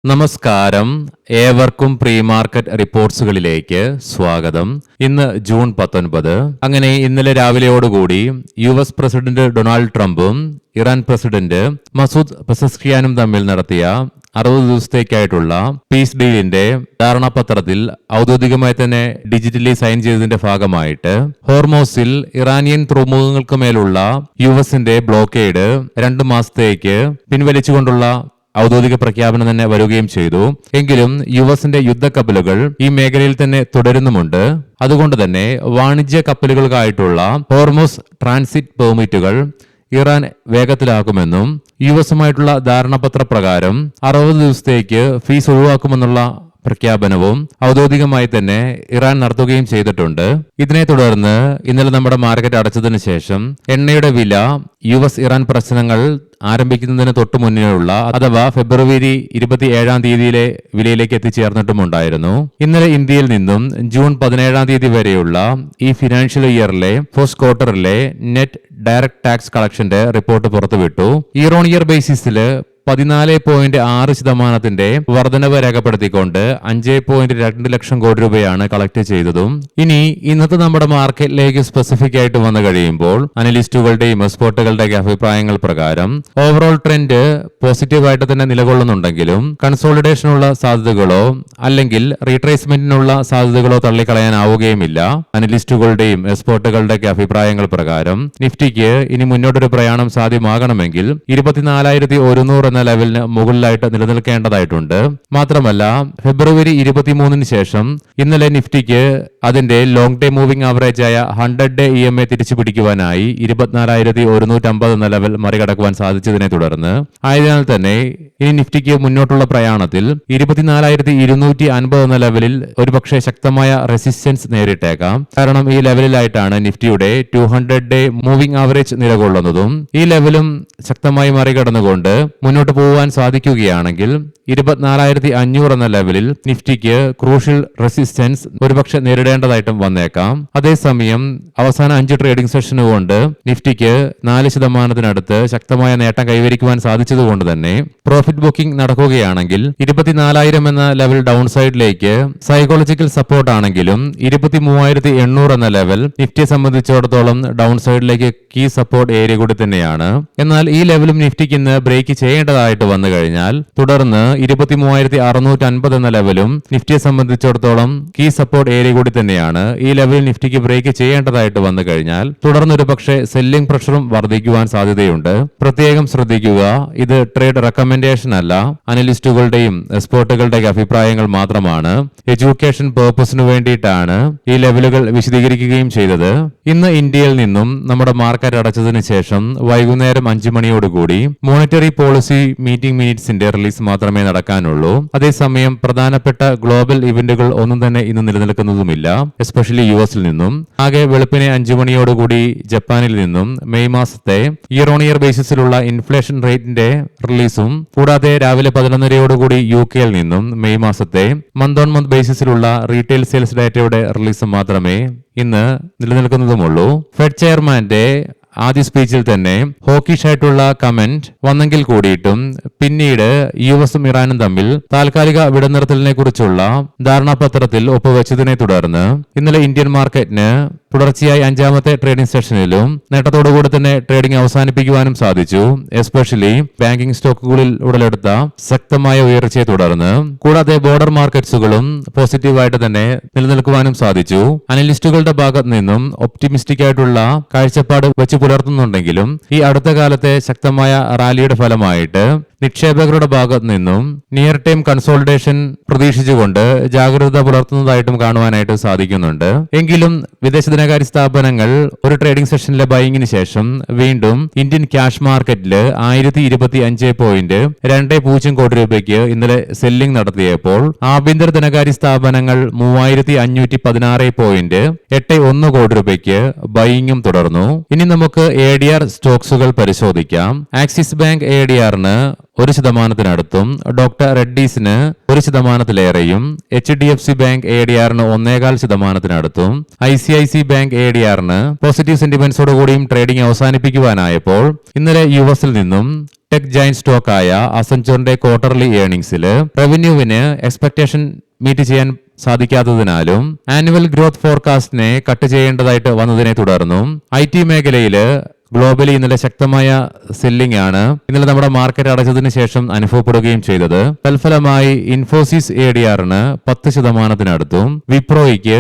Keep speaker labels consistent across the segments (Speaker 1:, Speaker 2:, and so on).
Speaker 1: നമസ്കാരം, ഏവർക്കും pre market റിപ്പോർട്ട്സുകളിലേക്ക് സ്വാഗതം. ഇന്ന് ജൂൺ 19. അങ്ങനെ ഇന്നലെ രാവിലെയോടുകൂടി US പ്രസിഡന്റ് ഡൊണാൾഡ് ട്രംപും ഇറാൻ പ്രസിഡന്റ് മസൂദ് പെസസ്കിയാനും തമ്മിൽ നടത്തിയ 60 ദിവസത്തേക്കായിട്ടുള്ള പീസ് ഡീലിന്റെ ധാരണാപത്രത്തിൽ ഔദ്യോഗികമായി തന്നെ ഡിജിറ്റലി സൈൻ ചെയ്തതിന്റെ ഭാഗമായിട്ട് ഹോർമോസിൽ ഇറാനിയൻ തുറമുഖങ്ങൾക്ക് മേലുള്ള യുഎസിന്റെ ബ്ലോക്കേഡ് 2 മാസത്തേക്ക് പിൻവലിച്ചുകൊണ്ടുള്ള ഔദ്യോഗിക പ്രഖ്യാപനം തന്നെ വരികയും ചെയ്തു. എങ്കിലും യുഎസിന്റെ യുദ്ധക്കപ്പലുകൾ ഈ മേഖലയിൽ തന്നെ തുടരുന്നുമുണ്ട്. അതുകൊണ്ട് തന്നെ വാണിജ്യ കപ്പലുകൾക്കായിട്ടുള്ള ഹോർമോസ് ട്രാൻസിറ്റ് പെർമിറ്റുകൾ ഇറാൻ വേഗത്തിലാക്കുമെന്നും യുഎസുമായിട്ടുള്ള ധാരണാപത്ര പ്രകാരം 60 ദിവസത്തേക്ക് ഫീസ് ഒഴിവാക്കുമെന്നുള്ള പ്രഖ്യാപനവും ഔദ്യോഗികമായി തന്നെ ഇറാൻ നടത്തുകയും ചെയ്തിട്ടുണ്ട്. ഇതിനെ തുടർന്ന് ഇന്നലെ നമ്മുടെ മാർക്കറ്റ് അടച്ചതിന് ശേഷം എണ്ണയുടെ വില US ഇറാൻ പ്രശ്നങ്ങൾ ആരംഭിക്കുന്നതിന് തൊട്ടു മുന്നേയുള്ള അഥവാ ഫെബ്രുവരി 27 വിലയിലേക്ക് എത്തിച്ചേർന്നിട്ടുമുണ്ടായിരുന്നു. ഇന്നലെ ഇന്ത്യയിൽ നിന്നും ജൂൺ 17 വരെയുള്ള ഈ ഫിനാൻഷ്യൽ ഇയറിലെ ഫസ്റ്റ് ക്വാർട്ടറിലെ നെറ്റ് ഡയറക്ട് ടാക്സ് കളക്ഷന്റെ റിപ്പോർട്ട് പുറത്തുവിട്ടു. ഇയർ ഓൺ ഇയർ ബേസിസിൽ 14.6% വർധനവ് രേഖപ്പെടുത്തിക്കൊണ്ട് 5.2 ലക്ഷം കോടി രൂപയാണ് കളക്ട് ചെയ്തതും. ഇനി ഇന്നത്തെ നമ്മുടെ മാർക്കറ്റിലേക്ക് സ്പെസിഫിക് ആയിട്ട് വന്നു കഴിയുമ്പോൾ അനലിസ്റ്റുകളുടെയും എക്സ്പേർട്ടുകളുടെയും അഭിപ്രായങ്ങൾ പ്രകാരം ഓവറോൾ ട്രെൻഡ് പോസിറ്റീവായിട്ട് തന്നെ നിലകൊള്ളുന്നുണ്ടെങ്കിലും കൺസോളിഡേഷനുള്ള സാധ്യതകളോ അല്ലെങ്കിൽ റീട്രേസ്മെന്റിനുള്ള സാധ്യതകളോ തള്ളിക്കളയാനാവുകയുമില്ല. അനലിസ്റ്റുകളുടെയും എക്സ്പേർട്ടുകളുടെയും അഭിപ്രായങ്ങൾ പ്രകാരം നിഫ്റ്റിക്ക് ഇനി മുന്നോട്ടൊരു പ്രയാണം സാധ്യമാകണമെങ്കിൽ 24,100 എന്ന ലെവലിന് മുകളിലായിട്ട് നിലനിൽക്കേണ്ടതായിട്ടുണ്ട്. മാത്രമല്ല ഫെബ്രുവരി 23 ശേഷം ഇന്നലെ നിഫ്റ്റിക്ക് അതിന്റെ ലോങ് ടൈം മൂവിംഗ് ആവറേജ് ആയ 100-ഡേ EMA തിരിച്ചു പിടിക്കുവാനായി 24,150 എന്ന ലെവൽ മറികടക്കുവാൻ സാധിച്ചതിനെ തുടർന്ന് ആയതിനാൽ തന്നെ ഇനി നിഫ്റ്റിക്ക് മുന്നോട്ടുള്ള പ്രയാണത്തിൽ 24,250 എന്ന ലെവലിൽ ഒരുപക്ഷെ ശക്തമായ റെസിസ്റ്റൻസ് നേരിട്ടേക്കാം. കാരണം ഈ ലെവലിലായിട്ടാണ് നിഫ്റ്റിയുടെ 200-ഡേ മൂവിംഗ് ആവറേജ് നിലകൊള്ളുന്നതും. ഈ ലെവലും ശക്തമായി മറികടന്നുകൊണ്ട് മുന്നോട്ട് പോകാൻ സാധിക്കുകയാണെങ്കിൽ 24,500 എന്ന ലെവലിൽ നിഫ്റ്റിക്ക് ക്രൂഷ്യൽ റെസിസ്റ്റൻസ് ഒരുപക്ഷെ നേരിടേണ്ടതായിട്ടും വന്നേക്കാം. അതേസമയം അവസാന 5 ട്രേഡിംഗ് സെഷന് കൊണ്ട് നിഫ്റ്റിക്ക് 4% ശക്തമായ നേട്ടം കൈവരിക്കുവാൻ സാധിച്ചതുകൊണ്ട് തന്നെ പ്രോഫിറ്റ് ബുക്കിംഗ് നടക്കുകയാണെങ്കിൽ 24,000 എന്ന ലെവൽ ഡൗൺ സൈഡിലേക്ക് സൈക്കോളജിക്കൽ സപ്പോർട്ട് ആണെങ്കിലും 23,800 എന്ന ലെവൽ നിഫ്റ്റിയെ സംബന്ധിച്ചിടത്തോളം ഡൗൺ സൈഡിലേക്ക് കീ സപ്പോർട്ട് ഏരിയ കൂടി തന്നെയാണ്. എന്നാൽ ഈ ലെവലും നിഫ്റ്റിക്ക് ഇന്ന് ബ്രേക്ക് ചെയ്യേണ്ടതായിട്ട് വന്നു കഴിഞ്ഞാൽ തുടർന്ന് 23,650 എന്ന ലെവലും നിഫ്റ്റിയെ സംബന്ധിച്ചിടത്തോളം കീ സപ്പോർട്ട് ഏരിയ കൂടി തന്നെയാണ്. ഈ ലെവലിൽ നിഫ്റ്റിക്ക് ബ്രേക്ക് ചെയ്യേണ്ടതായിട്ട് വന്നു കഴിഞ്ഞാൽ തുടർന്ന് ഒരു പക്ഷേ സെല്ലിംഗ് പ്രഷറും വർദ്ധിക്കുവാൻ സാധ്യതയുണ്ട്. പ്രത്യേകം ശ്രദ്ധിക്കുക, ഇത് ട്രേഡ് റെക്കമെൻഡേഷൻ അല്ല, അനലിസ്റ്റുകളുടെയും എക്സ്പേർട്ടുകളുടെയും അഭിപ്രായങ്ങൾ മാത്രമാണ്. എഡ്യൂക്കേഷൻ പേർപ്പസിന് വേണ്ടിയിട്ടാണ് ഈ ലെവലുകൾ വിശദീകരിക്കുകയും ചെയ്തത്. ഇന്ന് ഇന്ത്യയിൽ നിന്നും നമ്മുടെ മാർക്കറ്റ് അടച്ചതിന് ശേഷം വൈകുന്നേരം 5 മണിയോടുകൂടി മോണിറ്ററി പോളിസി മീറ്റിംഗ് മിനിറ്റ്സിന്റെ റിലീസ് മാത്രമേ നടക്കാനുള്ളൂ. അതേസമയം പ്രധാനപ്പെട്ട ഗ്ലോബൽ ഇവന്റുകൾ ഒന്നും തന്നെ ഇന്ന് നിലനിൽക്കുന്നതുമില്ല, എസ്പെഷ്യലി US നിന്നും. ആകെ വെളുപ്പിനെ 5 മണിയോടുകൂടി ജപ്പാനിൽ നിന്നും മെയ് മാസത്തെ ഇയർ ഓൺ ഇയർ ബേസിസിലുള്ള ഇൻഫ്ലേഷൻ റേറ്റിന്റെ റിലീസും കൂടാതെ രാവിലെ 11:30 UK നിന്നും മെയ് മാസത്തെ മന്ത് ഓൺ മന്ത് ബേസിസിലുള്ള റീറ്റെയിൽ സെയിൽസ് ഡാറ്റയുടെ റിലീസും മാത്രമേ ഇന്ന് നിലനിൽക്കുന്നതുമുള്ളൂ. ഫെഡ് ചെയർമാന്റെ ആദ്യ സ്പീച്ചിൽ തന്നെ ഹോക്കിഷ് ആയിട്ടുള്ള കമന്റ് വന്നെങ്കിൽ കൂടിയിട്ടും പിന്നീട് US ഇറാനും തമ്മിൽ താൽക്കാലിക വെടിനിർത്തലിനെ കുറിച്ചുള്ള ധാരണാപത്രത്തിൽ ഒപ്പുവെച്ചതിനെ തുടർന്ന് ഇന്നലെ ഇന്ത്യൻ മാർക്കറ്റിന് തുടർച്ചയായി 5ാമത്തെ ട്രേഡിംഗ് സെഷനിലും നേട്ടത്തോടുകൂടി തന്നെ ട്രേഡിംഗ് അവസാനിപ്പിക്കുവാനും സാധിച്ചു. എസ്പെഷ്യലി ബാങ്കിംഗ് സ്റ്റോക്കുകളിൽ ഉടലെടുത്ത ശക്തമായ ഉയർച്ചയെ തുടർന്ന് കൂടാതെ ബോർഡർ മാർക്കറ്റ്സുകളും പോസിറ്റീവായിട്ട് തന്നെ നിലനിൽക്കുവാനും സാധിച്ചു. അനലിസ്റ്റുകളുടെ ഭാഗത്ത് നിന്നും ഒപ്റ്റിമിസ്റ്റിക് ആയിട്ടുള്ള കാഴ്ചപ്പാട് വെച്ച് പുലർത്തുന്നുണ്ടെങ്കിലും ഈ അടുത്ത കാലത്തെ ശക്തമായ റാലിയുടെ ഫലമായിട്ട് നിക്ഷേപകരുടെ ഭാഗത്ത് നിന്നും നിയർ ടൈം കൺസോളിഡേഷൻ പ്രതീക്ഷിച്ചുകൊണ്ട് ജാഗ്രത പുലർത്തുന്നതായിട്ടും കാണുവാനായിട്ട് സാധിക്കുന്നുണ്ട്. എങ്കിലും വിദേശ ധനകാര്യ സ്ഥാപനങ്ങൾ ഒരു ട്രേഡിംഗ് സെഷനിലെ ബൈങ്ങിന് ശേഷം വീണ്ടും ഇന്ത്യൻ ക്യാഷ് മാർക്കറ്റിൽ 1,025.20 കോടി രൂപയ്ക്ക് ഇന്നലെ സെല്ലിംഗ് നടത്തിയപ്പോൾ ആഭ്യന്തര ധനകാര്യ സ്ഥാപനങ്ങൾ 3,516.81 കോടി രൂപയ്ക്ക് ബൈയിങ്ങും തുടർന്നു. ഇനി നമുക്ക് ADR സ്റ്റോക്സുകൾ പരിശോധിക്കാം. ആക്സിസ് ബാങ്ക് ADRന് 1% ഡോക്ടർ റെഡ്ഡീസിന് 1%, HDFC ബാങ്ക് ADRന് 1.25%, ICICI ബാങ്ക് ADRന് പോസിറ്റീവ് സെന്റിമെന്റ്സോടുകൂടിയും ട്രേഡിംഗ് അവസാനിപ്പിക്കുവാനായപ്പോൾ ഇന്നലെ യുഎസിൽ നിന്നും ടെക് ജയന്റ് സ്റ്റോക്കായ അസെൻചറിന്റെ ക്വാർട്ടർലി ഏർണിംഗ്സിൽ റവന്യൂവിന് എക്സ്പെക്ടേഷൻ മീറ്റ് ചെയ്യാൻ സാധിക്കാത്തതിനാലും ആനുവൽ ഗ്രോത്ത് ഫോർകാസ്റ്റിനെ കട്ട് ചെയ്യേണ്ടതായിട്ട് വന്നതിനെ തുടർന്നും IT മേഖലയിൽ ഗ്ലോബലി ഇന്നലെ ശക്തമായ സെല്ലിംഗ് ആണ് ഇന്നലെ നമ്മുടെ മാർക്കറ്റ് അടച്ചതിന് ശേഷം അനുഭവപ്പെടുകയും ചെയ്തത്. തൽഫലമായി ഇൻഫോസിസ് ADRന് 10%, വിപ്രോയ്ക്ക്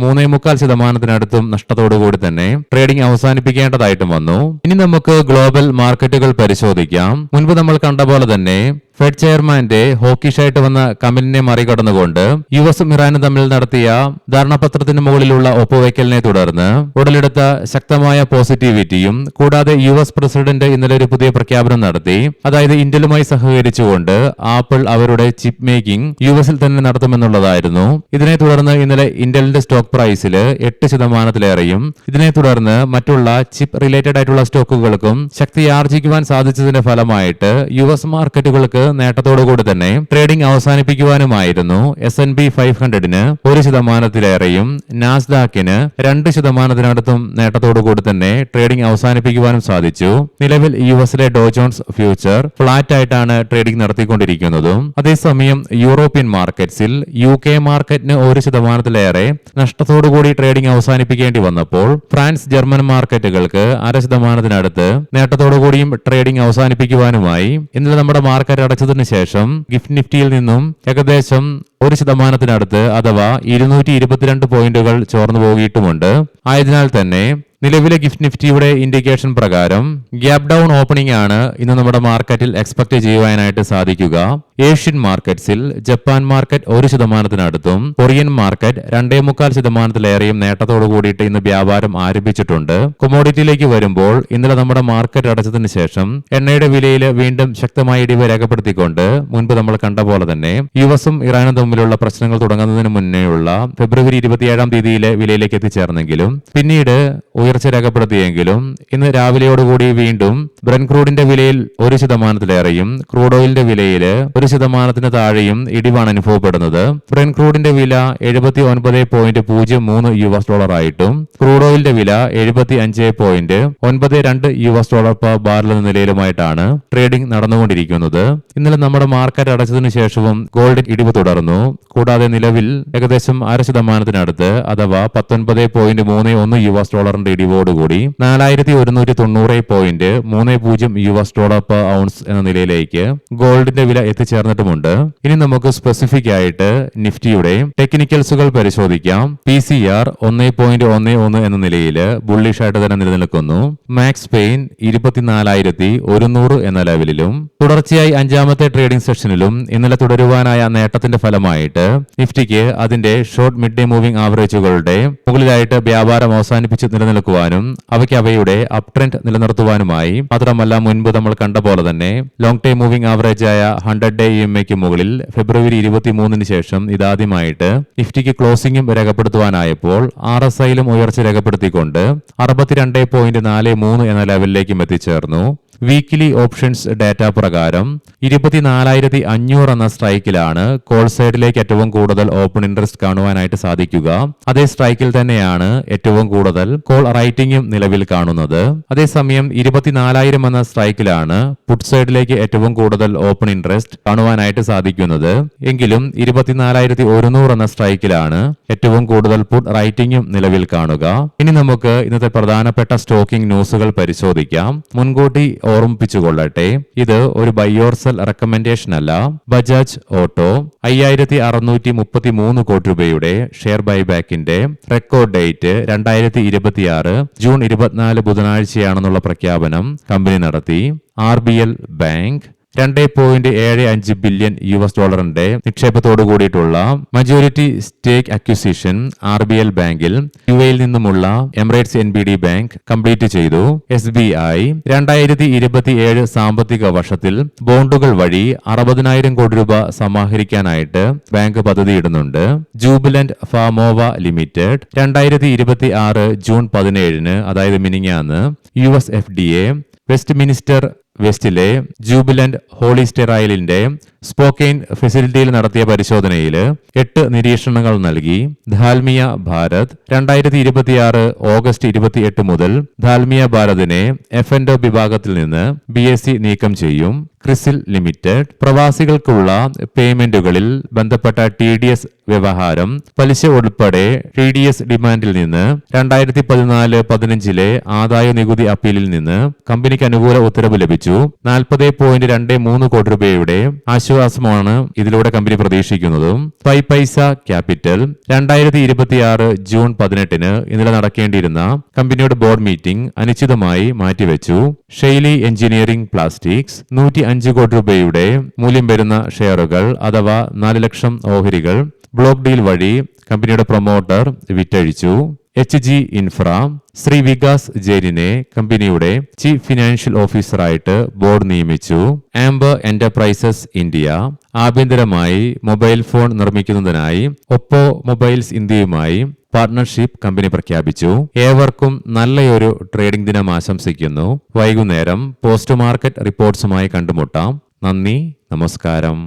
Speaker 1: 3.25% നഷ്ടത്തോടുകൂടി തന്നെ ട്രേഡിംഗ് അവസാനിപ്പിക്കേണ്ടതായിട്ടും വന്നു. ഇനി നമുക്ക് ഗ്ലോബൽ മാർക്കറ്റുകൾ പരിശോധിക്കാം. മുൻപ് നമ്മൾ കണ്ട പോലെ തന്നെ ഫെഡ് ചെയർമാന്റെ ഹോക്കിഷായിട്ട് വന്ന കമന്റിനെ മറികടന്നുകൊണ്ട് യുഎസും ഇറാനും തമ്മിൽ നടത്തിയ ധാരണാപത്രത്തിന് മുകളിലുള്ള ഒപ്പുവയ്ക്കലിനെ തുടർന്ന് ഉടലെടുത്ത ശക്തമായ പോസിറ്റിവിറ്റിയും കൂടാതെ യുഎസ് പ്രസിഡന്റ് ഇന്നലെ ഒരു പുതിയ പ്രഖ്യാപനം നടത്തി. അതായത് ഇന്റലുമായി സഹകരിച്ചുകൊണ്ട് ആപ്പിൾ അവരുടെ ചിപ്പ് മേക്കിംഗ് യുഎസിൽ തന്നെ നടത്തുമെന്നുള്ളതായിരുന്നു. ഇതിനെ തുടർന്ന് ഇന്നലെ ഇന്റലിന്റെ സ്റ്റോക്ക് പ്രൈസിൽ 8%-ലേറെയും ഇതിനെ തുടർന്ന് മറ്റുള്ള ചിപ്പ് റിലേറ്റഡ് ആയിട്ടുള്ള സ്റ്റോക്കുകൾക്കും ശക്തി ആർജിക്കുവാൻ സാധിച്ചതിന്റെ ഫലമായിട്ട് യുഎസ് മാർക്കറ്റുകൾക്ക് നേട്ടത്തോടുകൂടി തന്നെ ട്രേഡിംഗ് അവസാനിപ്പിക്കുവാനുമായിരുന്നു. S&P 500ന് 1%-ലേറെയും നാസ്ഡാക്കിന് 2%-അടുത്തും നേട്ടത്തോടുകൂടി തന്നെ ട്രേഡിംഗ് അവസാനിപ്പിക്കുവാനും സാധിച്ചു. നിലവിൽ യുഎസിലെ ഡോ ജോൺസ് ഫ്യൂച്ചർ ഫ്ലാറ്റ് ആയിട്ടാണ് ട്രേഡിംഗ് നടത്തിക്കൊണ്ടിരിക്കുന്നതും. അതേസമയം യൂറോപ്യൻ മാർക്കറ്റ്സിൽ UK മാർക്കറ്റിന് 1%-ലേറെ നഷ്ടത്തോടുകൂടി ട്രേഡിംഗ് അവസാനിപ്പിക്കേണ്ടി വന്നപ്പോൾ ഫ്രാൻസ് ജർമ്മൻ മാർക്കറ്റുകൾക്ക് 0.5%-അടുത്ത് നേട്ടത്തോടുകൂടിയും ട്രേഡിംഗ് അവസാനിപ്പിക്കുവാനുമായി ഇന്നലെ നമ്മുടെ മാർക്കറ്റ് അടച്ചതിന് ശേഷം ഗിഫ്റ്റ് നിഫ്റ്റിയിൽ നിന്നും ഏകദേശം 1%-അടുത്ത് അഥവാ 222 പോയിന്റുകൾ ചോർന്നു പോകിയിട്ടുമുണ്ട്. ആയതിനാൽ തന്നെ നിലവിലെ ഗിഫ്റ്റ് നിഫ്റ്റിയുടെ ഇൻഡിക്കേഷൻ പ്രകാരം ഗ്യാപ് ഡൗൺ ഓപ്പണിംഗ് ആണ് ഇന്ന് നമ്മുടെ മാർക്കറ്റിൽ എക്സ്പെക്ട് ചെയ്യുവാനായിട്ട് സാധിക്കുക. ഏഷ്യൻ മാർക്കറ്റ്സിൽ ജപ്പാൻ മാർക്കറ്റ് 1%-അടുത്തും കൊറിയൻ മാർക്കറ്റ് 2.25%-ലേറെയും നേട്ടത്തോടു കൂടിയിട്ട് ഇന്ന് വ്യാപാരം ആരംഭിച്ചിട്ടുണ്ട്. കൊമോഡിറ്റിയിലേക്ക് വരുമ്പോൾ ഇന്നലെ നമ്മുടെ മാർക്കറ്റ് അടച്ചതിന് ശേഷം എണ്ണയുടെ വിലയിൽ വീണ്ടും ശക്തമായ ഇടിവ് രേഖപ്പെടുത്തിക്കൊണ്ട് മുൻപ് നമ്മൾ കണ്ട പോലെ തന്നെ യുഎസും ഇറാനും തമ്മിലുള്ള പ്രശ്നങ്ങൾ തുടങ്ങുന്നതിന് മുന്നേയുള്ള ഫെബ്രുവരി 27-ാം തീയതിയിലെ വിലയിലേക്ക് എത്തിച്ചേർന്നെങ്കിലും പിന്നീട് ഉയർച്ച രേഖപ്പെടുത്തിയെങ്കിലും ഇന്ന് രാവിലെയോടുകൂടി വീണ്ടും ബ്രന്റ് ക്രൂഡിന്റെ വിലയിൽ 1%-ലേറെയും ക്രൂഡ് ഓയിലിന്റെ വിലയിൽ 1%-ന് താഴെയും ഇടിവാണ് അനുഭവപ്പെടുന്നത്. ബ്രന്റ് ക്രൂഡിന്റെ വില $79.03 ആയിട്ടും ക്രൂഡ് ഓയിലിന്റെ വില $75.92 പെർ ബാരൽ എന്ന നിലയിലുമായിട്ടാണ് ട്രേഡിംഗ് നടന്നുകൊണ്ടിരിക്കുന്നത്. ഇന്നലെ നമ്മുടെ മാർക്കറ്റ് അടച്ചതിനു ശേഷവും ഗോൾഡ് ഇടിവ് തുടർന്നു. കൂടാതെ നിലവിൽ ഏകദേശം 0.5%-അടുത്ത് അഥവാ $19.31 ഇടിവോടുകൂടി $4190.30 പെർ ഔൺസ് എന്ന നിലയിലേക്ക് ഗോൾഡിന്റെ വില എത്തിച്ചേർന്നിട്ടുമുണ്ട്. ഇനി നമുക്ക് സ്പെസിഫിക് ആയിട്ട് നിഫ്റ്റിയുടെ ടെക്നിക്കൽസുകൾ പരിശോധിക്കാം. PCR 1.11 എന്ന നിലയിൽ ബുള്ളിഷ് ആയിട്ട് തന്നെ നിലനിൽക്കുന്നു. മാക്സ് പെയിൻ 24,100 എന്ന ലെവലിലും തുടർച്ചയായി 5ാമത്തെ ട്രേഡിംഗ് സെഷനിലും ഇന്നലെ തുടരുവാനായ നേട്ടത്തിന്റെ ഫലമായിട്ട് നിഫ്റ്റിക്ക് അതിന്റെ ഷോർട്ട് മിഡ് ഡേ മൂവിംഗ് ആവറേജുകളുടെ മുകളിലായിട്ട് വ്യാപാരം അവസാനിപ്പിച്ച് നിലനിൽക്കുവാനും അവയ്ക്ക് അവയുടെ അപ് ട്രെൻഡ് നിലനിർത്തുവാനുമായി മാത്രമല്ല മുൻപ് നമ്മൾ കണ്ട പോലെ തന്നെ ലോങ് ടൈം മൂവിംഗ് ആവറേജ് ആയ 100-ഡേ EMAയ്ക്ക് മുകളിൽ ഫെബ്രുവരി 23-ന് ശേഷം ഇതാദ്യമായിട്ട് നിഫ്റ്റിക്ക് ക്ലോസിംഗും രേഖപ്പെടുത്തുവാനായപ്പോൾ RSIയിലും ഉയർച്ച രേഖപ്പെടുത്തിക്കൊണ്ട് 62.43 എന്ന ലെവലിലേക്കും എത്തിച്ചേർന്നു. വീക്കിലി ഓപ്ഷൻസ് ഡാറ്റ പ്രകാരം 24,500 എന്ന സ്ട്രൈക്കിലാണ് കോൾ സൈഡിലേക്ക് ഏറ്റവും കൂടുതൽ ഓപ്പൺ ഇൻട്രസ്റ്റ് കാണുവാനായിട്ട് സാധിക്കുക. അതേ സ്ട്രൈക്കിൽ തന്നെയാണ് ഏറ്റവും കൂടുതൽ കോൾ റൈറ്റിംഗും നിലവിൽ കാണുന്നത്. അതേസമയം 24,000 എന്ന സ്ട്രൈക്കിലാണ് പുട്ട് സൈഡിലേക്ക് ഏറ്റവും കൂടുതൽ ഓപ്പൺ ഇൻട്രസ്റ്റ് കാണുവാനായിട്ട് സാധിക്കുന്നത്. എങ്കിലും 24,100 എന്ന സ്ട്രൈക്കിലാണ് ഏറ്റവും കൂടുതൽ പുട്ട് റൈറ്റിംഗും നിലവിൽ കാണുക. ഇനി നമുക്ക് ഇന്നത്തെ പ്രധാനപ്പെട്ട സ്റ്റോക്കിംഗ് ന്യൂസുകൾ പരിശോധിക്കാം. മുൻകൂട്ടി ഓർമ്മിപ്പിച്ചുകൊള്ളട്ടെ, ഇത് ഒരു ബൈ ഓർ സെൽ റെക്കമെൻഡേഷൻ അല്ല. ബജാജ് ഓട്ടോ 5,633 കോടി രൂപയുടെ ഷെയർ ബൈബാക്കിന്റെ റെക്കോർഡ് ഡേറ്റ് 2026 ജൂൺ 24 ബുധനാഴ്ചയാണെന്നുള്ള പ്രഖ്യാപനം കമ്പനി നടത്തി. RBL ബാങ്ക് $2.75 ബില്യൺ നിക്ഷേപത്തോടു കൂടിയിട്ടുള്ള മജോറിറ്റി സ്റ്റേക്ക് അക്വിസിഷൻ RBL ബാങ്കിൽ UAയിൽ നിന്നുമുള്ള എമിറേറ്റ്സ് NBD ബാങ്ക് കംപ്ലീറ്റ് ചെയ്തു. SBI 2027 സാമ്പത്തിക വർഷത്തിൽ ബോണ്ടുകൾ വഴി 60,000 കോടി രൂപ സമാഹരിക്കാനായിട്ട് ബാങ്ക് പദ്ധതിയിടുന്നുണ്ട്. ജൂബിലന്റ് ഫാമോവ ലിമിറ്റഡ് 2026 ജൂൺ 17-ന് അതായത് മിനിങ്ങാന്ന് US FDA വെസ്റ്റ് മിനിസ്റ്റർ വെസ്റ്റിലെ ജൂബിലന്റ് ഹോളിസ്റ്റെറൈലിന്റെ സ്പോക്കെയിൻ ഫെസിലിറ്റിയിൽ നടത്തിയ പരിശോധനയിൽ 8 നിരീക്ഷണങ്ങൾ നൽകി. ദാൽമിയ ഭാരത് 2026 ഓഗസ്റ്റ് 28 മുതൽ ദാൽമിയ ഭാരതിനെ F&O വിഭാഗത്തിൽ നിന്ന് BSE നീക്കം ചെയ്യും. ക്രിസിൽ ലിമിറ്റഡ് പ്രവാസികൾക്കുള്ള പേയ്മെന്റുകളിൽ ബന്ധപ്പെട്ട TDS വ്യവഹാരം പലിശ ഉൾപ്പെടെ TDS ഡിമാൻഡിൽ നിന്ന് 2014-15 ആദായ നികുതി അപ്പീലിൽ നിന്ന് കമ്പനിക്ക് അനുകൂല ഉത്തരവ് ലഭിച്ചു. 40.23 കോടി രൂപയുടെ ആശ്വാസമാണ് ഇതിലൂടെ കമ്പനി പ്രതീക്ഷിക്കുന്നത്. പൈസ ക്യാപിറ്റൽ 2026 ജൂൺ 18 ഇന്നലെ നടക്കേണ്ടിയിരുന്ന കമ്പനിയുടെ ബോർഡ് മീറ്റിംഗ് അനിശ്ചിതമായി മാറ്റിവെച്ചു. ഷെയ്ലി എഞ്ചിനീയറിംഗ് പ്ലാസ്റ്റിക്സ് 105 കോടി രൂപയുടെ മൂല്യം വരുന്ന ഷെയറുകൾ അഥവാ 4 ലക്ഷം ഓഹരികൾ ബ്ലോക്ക് ഡീൽ വഴി കമ്പനിയുടെ പ്രൊമോട്ടർ വിറ്റഴിച്ചു. HG ഇൻഫ്ര ശ്രീ വികാസ് ജെയിനിനെ കമ്പനിയുടെ ചീഫ് ഫിനാൻഷ്യൽ ഓഫീസറായിട്ട് ബോർഡ് നിയമിച്ചു. ആംബർ എന്റർപ്രൈസസ് ഇന്ത്യ ആഭ്യന്തരമായി മൊബൈൽ ഫോൺ നിർമ്മിക്കുന്നതിനായി ഒപ്പോ മൊബൈൽസ് ഇന്ത്യയുമായി പാർട്ണർഷിപ്പ് കമ്പനി പ്രഖ്യാപിച്ചു. ഏവർക്കും നല്ലൊരു ട്രേഡിംഗ് ദിനം ആശംസിക്കുന്നു. വൈകുന്നേരം പോസ്റ്റ് മാർക്കറ്റ് റിപ്പോർട്ട്സുമായി കണ്ടുമുട്ടാം. നന്ദി, നമസ്കാരം.